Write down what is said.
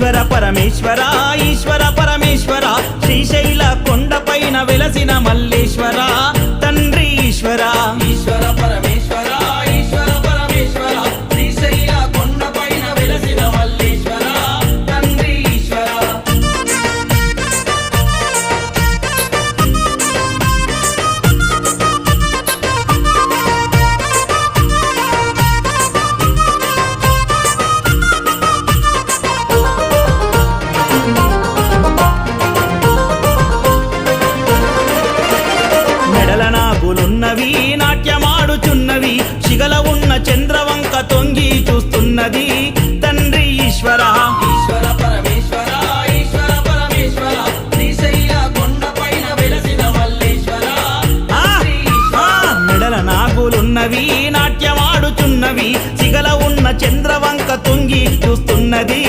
ఈశ్వర పరమేశ్వర ఈశ్వర పరమేశ్వర శ్రీశైల కొండపైన వెలసిన మల్లేశ్వర తండ్రి ఈశ్వర ఈశ్వర పరమేశ్వర ఈశ్వర పరమేశ్వర శ్రీశైల కొండపైన వెలసిన మల్లేశ్వర తండ్రి ఈశ్వర మెడల నాగులున్నవి నాట్యమాడుచున్నవి శిగల ఉన్న చంద్రవంక తొంగి చూస్తున్నది తండ్రి ఈశ్వర ఈశ్వర పరమేశ్వర ఈశ్వర పరమేశ్వర శ్రీశైల కొండపైన వెలసిన మల్లేశ్వర తండ్రి ఈశ్వర మెడల నాగులున్నవి నాట్యమాడుచున్నవి శిగల ఉన్న చంద్రవంక తొంగి చూస్తున్నది